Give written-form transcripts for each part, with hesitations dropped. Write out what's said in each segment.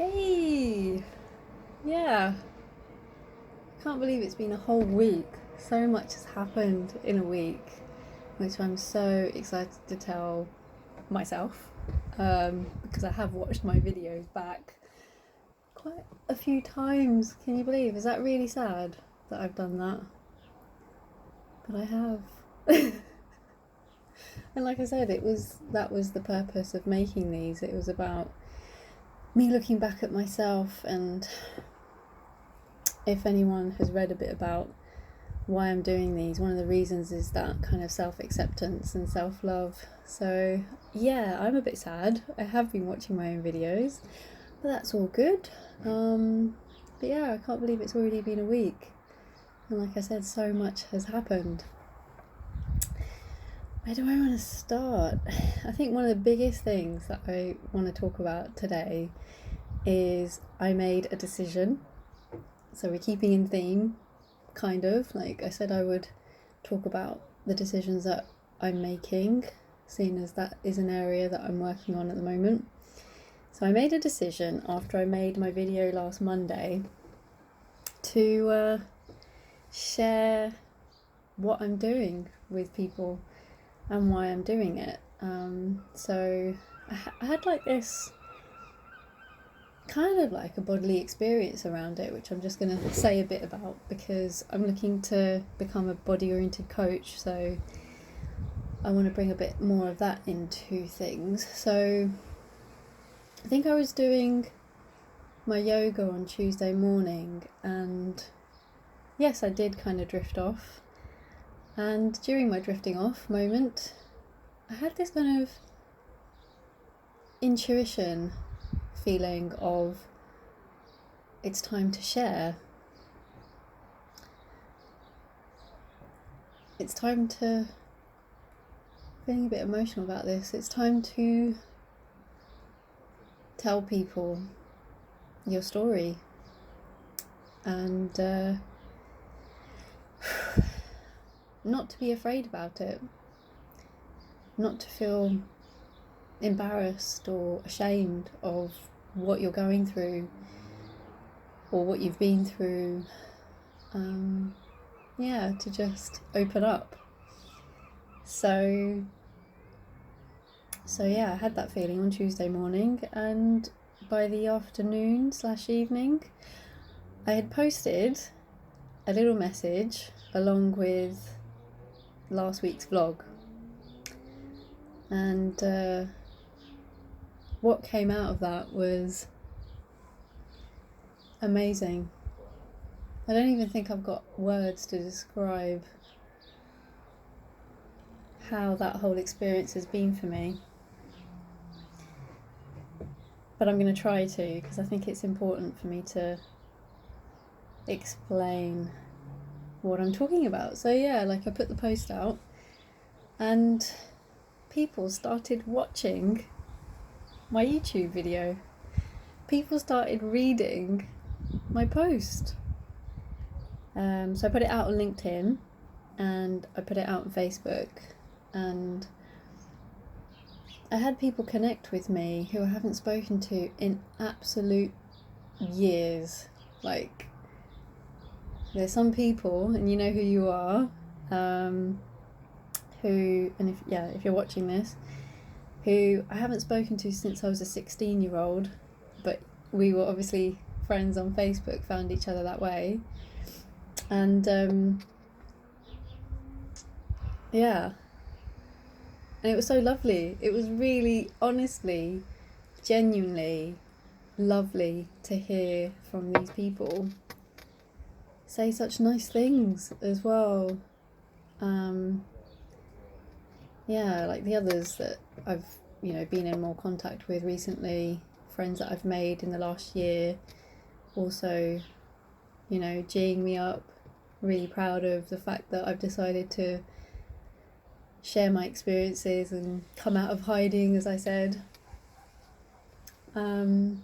Hey! Yeah, can't believe it's been a whole week. So much has happened in a week, which I'm so excited to tell myself because I have watched my videos back quite a few times. Can you believe? Is that really sad that I've done that? But I have. And like I said, that was the purpose of making these. It was about me looking back at myself, and if anyone has read a bit about why I'm doing these, one of the reasons is that kind of self-acceptance and self-love. So yeah, I'm a bit sad. I have been watching my own videos, but that's all good. But yeah, I can't believe it's already been a week, and like I said, so much has happened. Where do I want to start? I think one of the biggest things that I want to talk about today is I made a decision. So we're keeping in theme, kind of. Like I said, I would talk about the decisions that I'm making, seeing as that is an area that I'm working on at the moment. So I made a decision after I made my video last Monday to share what I'm doing with people and why I'm doing it. So I had like this kind of like a bodily experience around it, which I'm just going to say a bit about because I'm looking to become a body-oriented coach, so I want to bring a bit more of that into things. So I think I was doing my yoga on Tuesday morning, and yes, I did kind of drift off. And during my drifting off moment, I had this kind of intuition feeling of it's time to share. It's time to, feeling a bit emotional about this, it's time to tell people your story and not to be afraid about it, not to feel embarrassed or ashamed of what you're going through or what you've been through. To just open up. So yeah, I had that feeling on Tuesday morning, and by the afternoon/evening I had posted a little message along with last week's vlog, and what came out of that was amazing. I don't even think I've got words to describe how that whole experience has been for me, but I'm going to try to, because I think it's important for me to explain what I'm talking about. So yeah, like I put the post out and people started watching my YouTube video. People started reading my post. So I put it out on LinkedIn and I put it out on Facebook, and I had people connect with me who I haven't spoken to in absolute years. Like, there's some people, and you know who you are, who, and if you're watching this, who I haven't spoken to since I was a 16-year-old, but we were obviously friends on Facebook, found each other that way. And and it was so lovely. It was really, honestly, genuinely lovely to hear from these people say such nice things as well. Like the others that I've been in more contact with recently, friends that I've made in the last year, also geeing me up. Really proud of the fact that I've decided to share my experiences and come out of hiding, as I said. So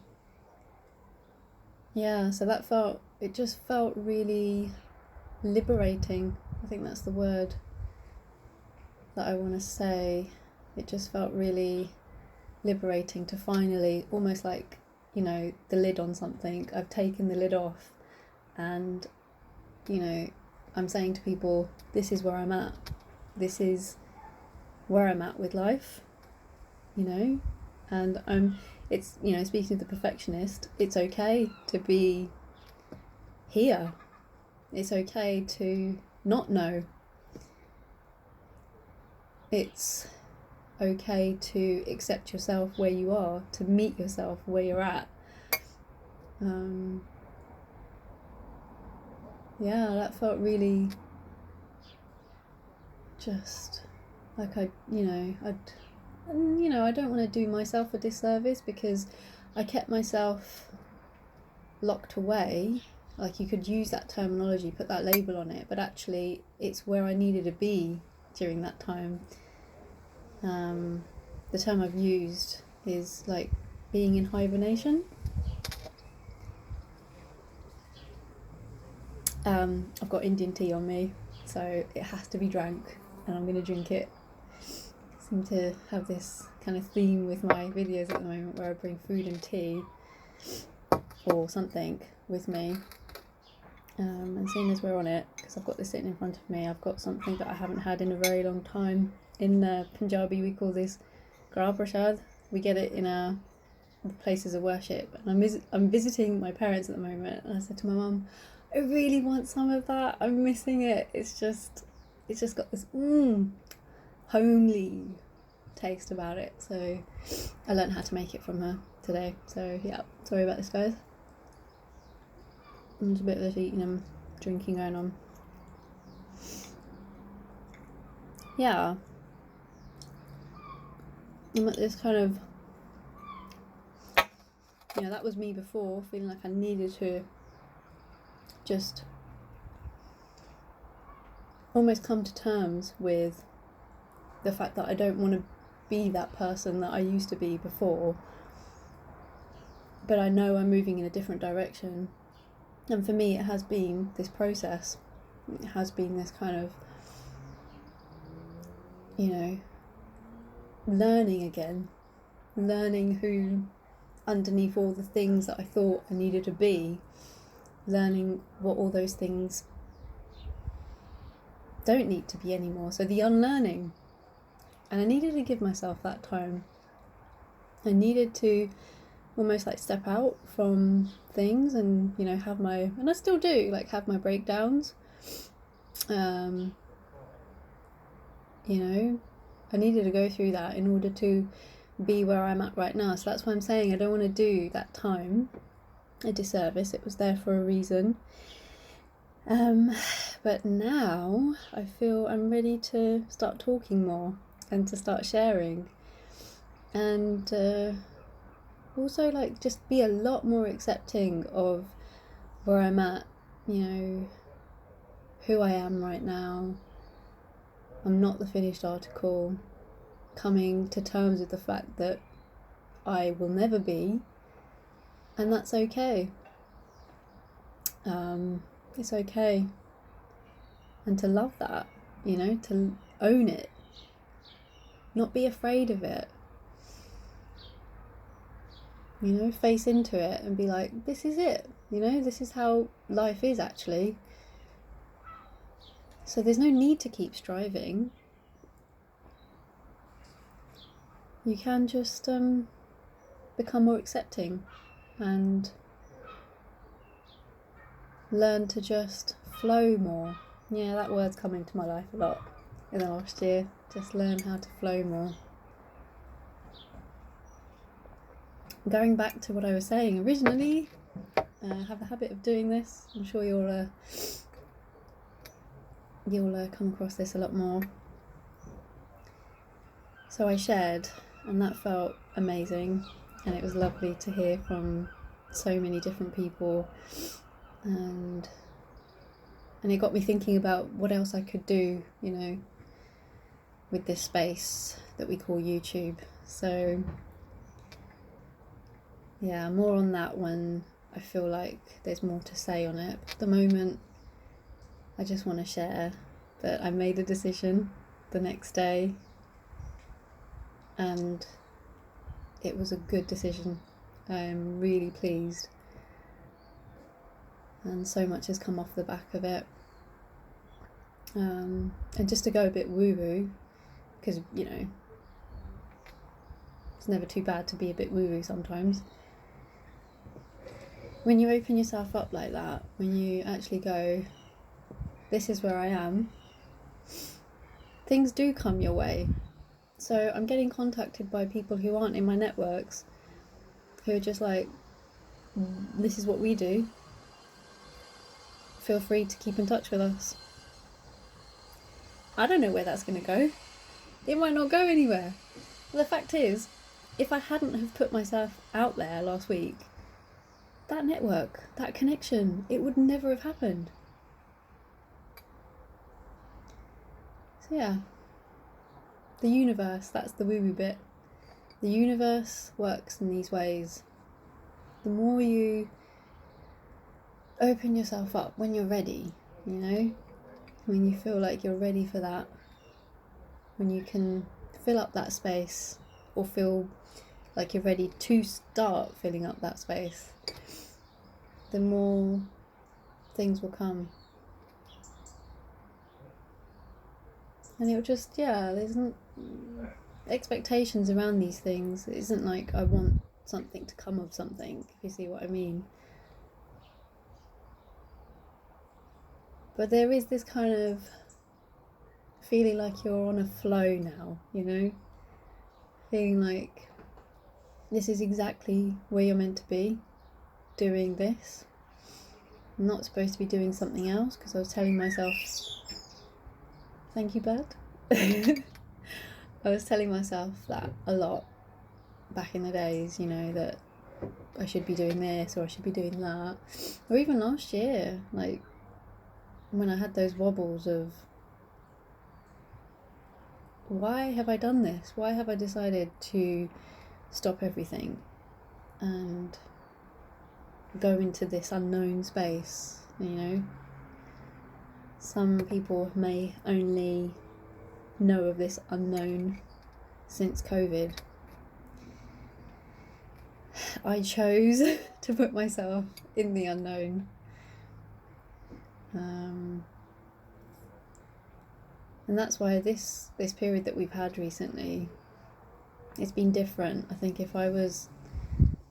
it just felt really liberating. I think that's the word that I want to say. It just felt really liberating to finally, almost like, you know, the lid on something. I've taken the lid off, and, you know, I'm saying to people, this is where I'm at. This is where I'm at with life, you know, and it's, you know, speaking of the perfectionist, it's okay to be here. It's okay to not know. It's okay to accept yourself where you are, to meet yourself where you're at. Yeah, that felt really just like I don't want to do myself a disservice, because I kept myself locked away. Like, you could use that terminology, put that label on it, but actually it's where I needed to be during that time. The term I've used is like being in hibernation. I've got Indian tea on me, so it has to be drank, and I'm going to drink it. I seem to have this kind of theme with my videos at the moment, where I bring food and tea or something with me. And seeing as we're on it, because I've got this sitting in front of me, I've got something that I haven't had in a very long time. In Punjabi we call this karah, prashad. We get it in our places of worship, and I'm visiting my parents at the moment, and I said to my mum, I really want some of that. I'm missing it. It's just got this homely taste about it. So I learned how to make it from her today. So yeah, sorry about this, guys. There's a bit of this eating and drinking going on. Yeah. I'm at this kind of, you know, that was me before, feeling like I needed to just almost come to terms with the fact that I don't want to be that person that I used to be before, but I know I'm moving in a different direction. And for me, it has been this process. It has been this kind of, you know, learning again, learning who underneath all the things that I thought I needed to be, learning what all those things don't need to be anymore. So the unlearning. And I needed to give myself that time. I needed to almost like step out from things and, you know, have my, and I still do, like, have my breakdowns. You know, I needed to go through that in order to be where I'm at right now. So that's why I'm saying I don't want to do that time a disservice. It was there for a reason. But now I feel I'm ready to start talking more and to start sharing, and also like just be a lot more accepting of where I'm at, you know, who I am right now. I'm not the finished article, coming to terms with the fact that I will never be, and that's okay. It's okay. And to love that, you know, to own it, not be afraid of it, you know, face into it and be like, this is it, you know, this is how life is actually. So there's no need to keep striving. You can just become more accepting and learn to just flow more. Yeah, that word's come into my life a lot in the last year. Just learn how to flow more. Going back to what I was saying originally, I have the habit of doing this. I'm sure you'll come across this a lot more. So I shared, and that felt amazing, and it was lovely to hear from so many different people, and it got me thinking about what else I could do, you know, with this space that we call YouTube. So yeah, more on that when I feel like there's more to say on it. At the moment, I just want to share that I made a decision the next day, and it was a good decision I'm really pleased, and so much has come off the back of it. And just to go a bit woo-woo, because it's never too bad to be a bit woo-woo sometimes. When you open yourself up like that, when you actually go, this is where I am, things do come your way. So I'm getting contacted by people who aren't in my networks, who are just like, this is what we do. Feel free to keep in touch with us. I don't know where that's going to go. It might not go anywhere. But the fact is, if I hadn't have put myself out there last week, that network, that connection, it would never have happened. So yeah, the universe, that's the woo-woo bit. The universe works in these ways. The more you open yourself up when you're ready, when you feel like you're ready for that, when you can fill up that space, or feel like you're ready to start filling up that space, the more things will come. And it'll just, there isn't expectations around these things. It isn't like I want something to come of something, if you see what I mean. But there is this kind of feeling like you're on a flow now, feeling like this is exactly where you're meant to be, doing this. I'm not supposed to be doing something else, because I was telling myself, thank you, bird. I was telling myself that a lot back in the days, that I should be doing this or I should be doing that. Or even last year, like when I had those wobbles of, why have I done this? Why have I decided to stop everything and go into this unknown space, Some people may only know of this unknown since COVID. I chose to put myself in the unknown. And that's why this period that we've had recently, it's been different. I think if I was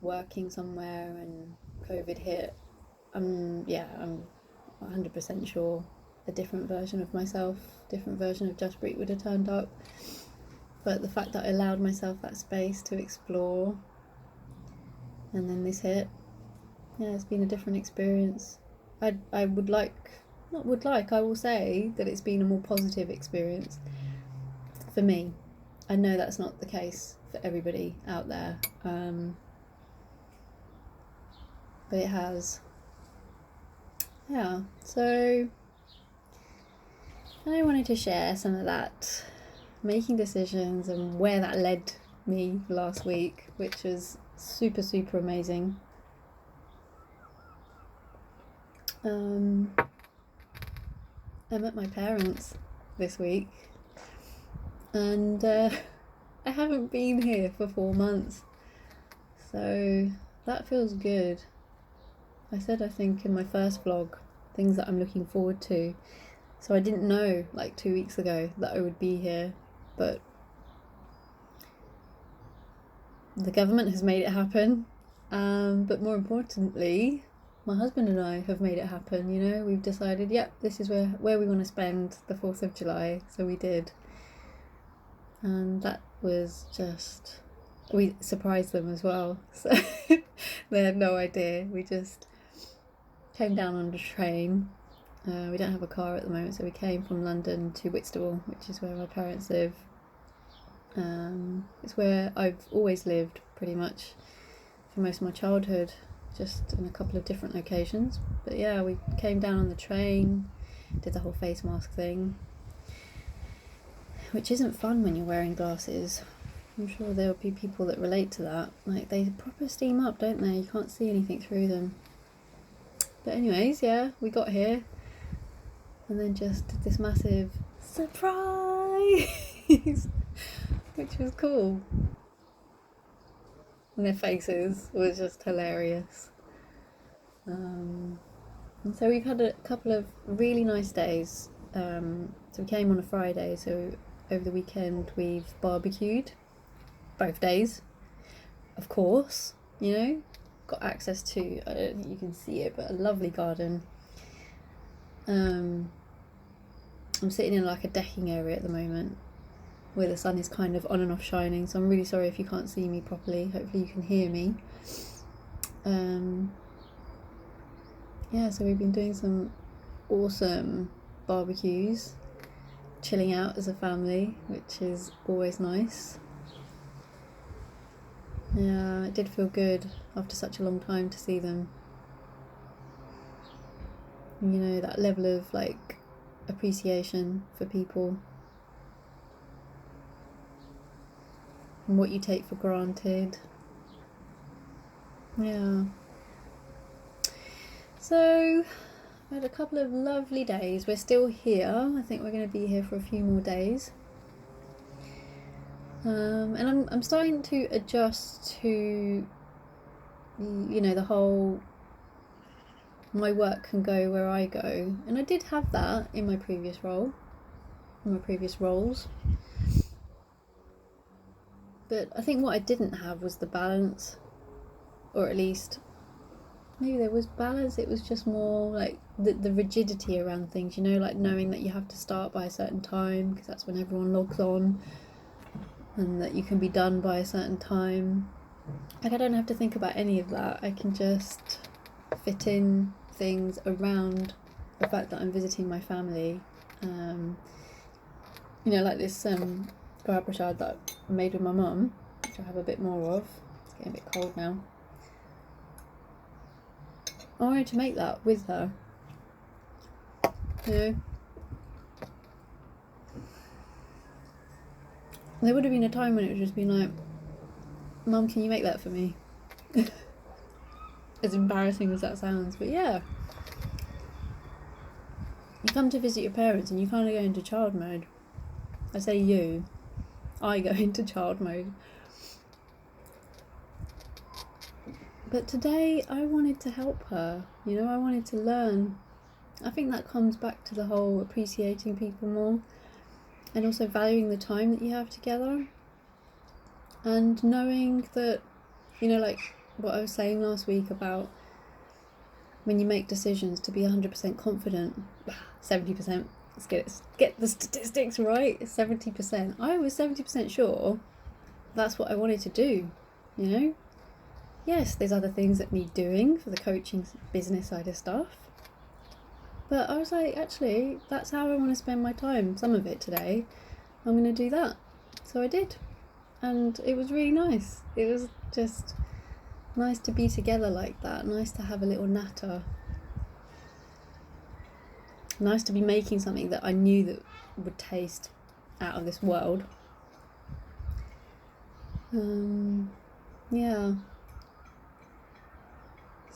working somewhere and COVID hit, I'm 100% sure a different version of myself, different version of Justpreet would have turned up. But the fact that I allowed myself that space to explore, and then this hit, it's been a different experience. I will say that it's been a more positive experience for me. I know that's not the case for everybody out there, but it has. So I wanted to share some of that, making decisions and where that led me last week, which was super, super amazing. I met my parents this week, and I haven't been here for 4 months, so that feels good. I said, I think in my first vlog, things that I'm looking forward to. So I didn't know like 2 weeks ago that I would be here, but the government has made it happen. But more importantly, my husband and I have made it happen. We've decided, this is where we want to spend the 4th of July. So we did. And that was just, we surprised them as well. So they had no idea. We just came down on the train. We don't have a car at the moment, so we came from London to Whitstable, which is where my parents live. It's where I've always lived pretty much for most of my childhood, just in a couple of different locations. But we came down on the train, did the whole face mask thing, which isn't fun when you're wearing glasses. I'm sure there'll be people that relate to that. Like, they proper steam up, don't they? You can't see anything through them. But anyways, we got here, and then just did this massive surprise, which was cool. and their faces was just hilarious. And so we've had a couple of really nice days. So we came on a Friday, so over the weekend we've barbecued both days, of course, got access to, I don't think you can see it, but a lovely garden. I'm sitting in like a decking area at the moment where the sun is kind of on and off shining, so I'm really sorry if you can't see me properly. Hopefully you can hear me. So we've been doing some awesome barbecues, chilling out as a family, which is always nice. Yeah, it did feel good after such a long time to see them. That level of like appreciation for people and what you take for granted. Yeah. So I had a couple of lovely days. We're still here. I think we're going to be here for a few more days. And I'm starting to adjust to, the whole my work can go where I go. And I did have that in my previous roles. But I think what I didn't have was the balance, or at least maybe there was balance. It was just more like the rigidity around things, like knowing that you have to start by a certain time because that's when everyone logs on, and that you can be done by a certain time. Like, I don't have to think about any of that. I can just fit in things around the fact that I'm visiting my family. Like this karah prashad that I made with my mum, which I have a bit more of. It's getting a bit cold now. I wanted to make that with her. There would have been a time when it would just been like, Mum, can you make that for me? As embarrassing as that sounds, but yeah. You come to visit your parents and you kind of go into child mode. I say you. I go into child mode. But today I wanted to help her, I wanted to learn. I think that comes back to the whole appreciating people more, and also valuing the time that you have together, and knowing that, like what I was saying last week about when you make decisions to be 100% confident, 70%, let's get the statistics right, 70%. I was 70% sure that's what I wanted to do, Yes, there's other things that need doing for the coaching business side of stuff. But I was like, actually, that's how I want to spend my time. Some of it today, I'm going to do that. So I did. And it was really nice. It was just nice to be together like that. Nice to have a little natter. Nice to be making something that I knew that would taste out of this world. Yeah.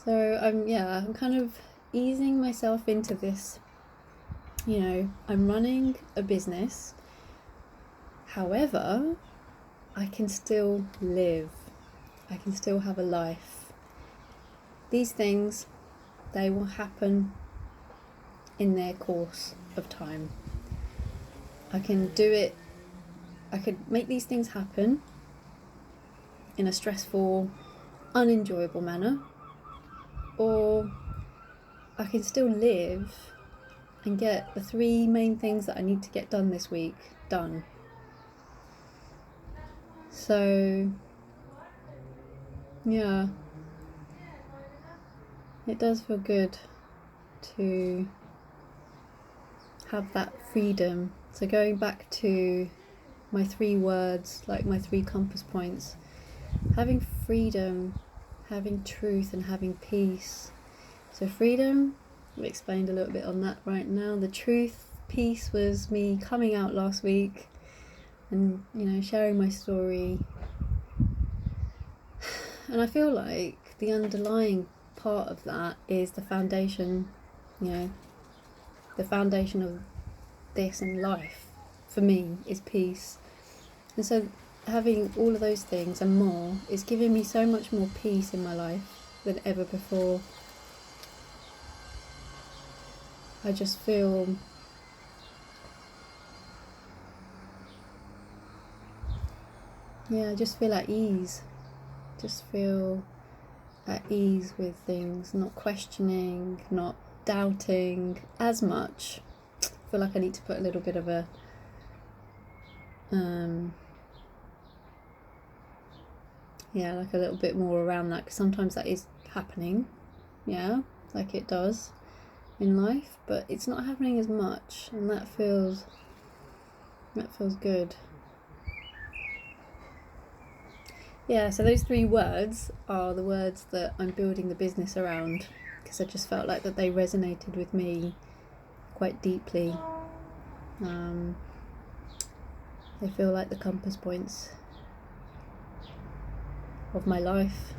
So I'm kind of easing myself into this. I'm running a business. However, I can still live. I can still have a life. These things, they will happen in their course of time. I can do it. I could make these things happen in a stressful, unenjoyable manner, or I can still live and get the 3 main things that I need to get done this week done. So yeah, it does feel good to have that freedom. So going back to my 3 words, like my 3 compass points, having freedom, having truth, and having peace. So freedom, we explained a little bit on that right now. The truth piece was me coming out last week and sharing my story. And I feel like the underlying part of that is the foundation, the foundation of this and life for me is peace. And so having all of those things and more is giving me so much more peace in my life than ever before. I just feel at ease. Just feel at ease with things, not questioning, not doubting as much. I feel like I need to put a little bit of a like a little bit more around that, because sometimes that is happening, like it does in life, but it's not happening as much, and that feels good. So those 3 words are the words that I'm building the business around, because I just felt like that they resonated with me quite deeply. They feel like the compass points of my life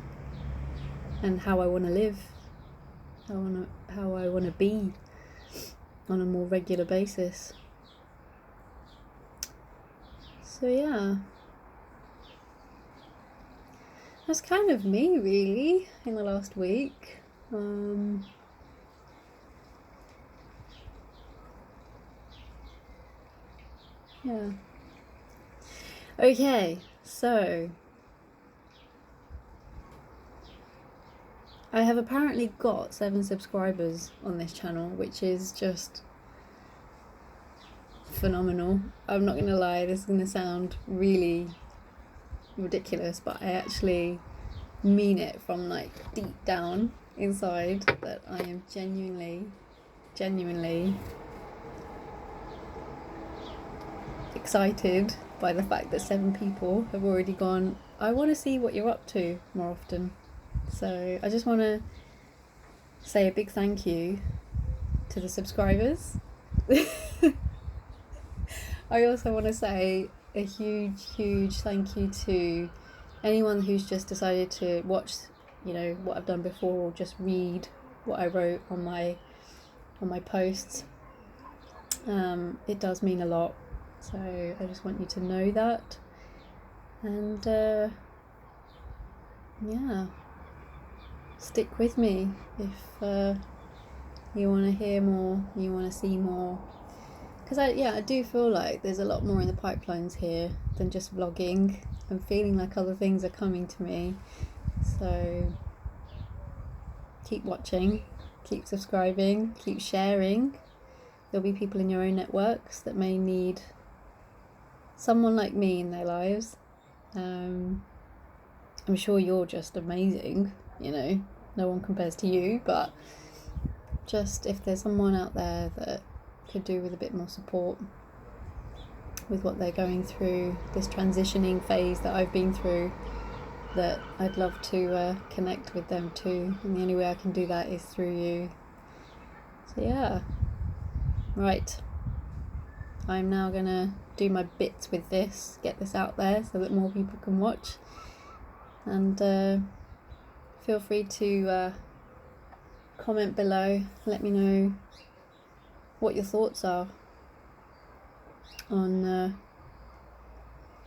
and how I want to live, how I want to be on a more regular basis. So that's kind of me really in the last week. Okay, so I have apparently got 7 subscribers on this channel, which is just phenomenal. I'm not gonna lie, this is gonna sound really ridiculous, but I actually mean it from like deep down inside, that I am genuinely excited by the fact that 7 people have already gone, I want to see what you're up to more often. So I just want to say a big thank you to the subscribers. I also want to say a huge thank you to anyone who's just decided to watch, what I've done before, or just read what I wrote on my posts. It does mean a lot, so I just want you to know that. And stick with me if you want to hear more, you want to see more, because I do feel like there's a lot more in the pipelines here than just vlogging. I'm feeling like other things are coming to me, so keep watching, keep subscribing, keep sharing. There'll be people in your own networks that may need someone like me in their lives. I'm sure you're just amazing, no one compares to you, but just if there's someone out there that could do with a bit more support with what they're going through, this transitioning phase that I've been through, that I'd love to connect with them too, and the only way I can do that is through you. So right, I'm now gonna do my bits with this, get this out there so that more people can watch, and feel free to comment below, let me know what your thoughts are on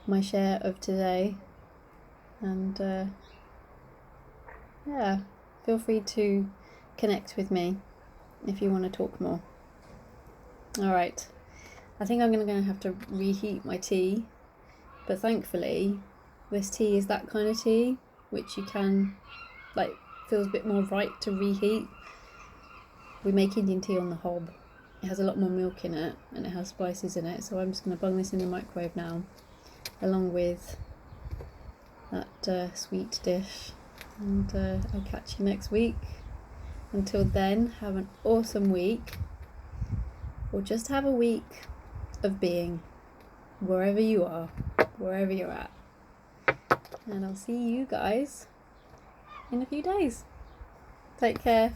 my share of today, and feel free to connect with me if you want to talk more. Alright, I think I'm going to have to reheat my tea, but thankfully this tea is that kind of tea which you can, feels a bit more right to reheat. We make Indian tea on the hob. It has a lot more milk in it and it has spices in it, so I'm just going to bung this in the microwave now, along with that sweet dish, and I'll catch you next week. Until then, have an awesome week, or just have a week of being, wherever you are, wherever you're at. And I'll see you guys in a few days. Take care.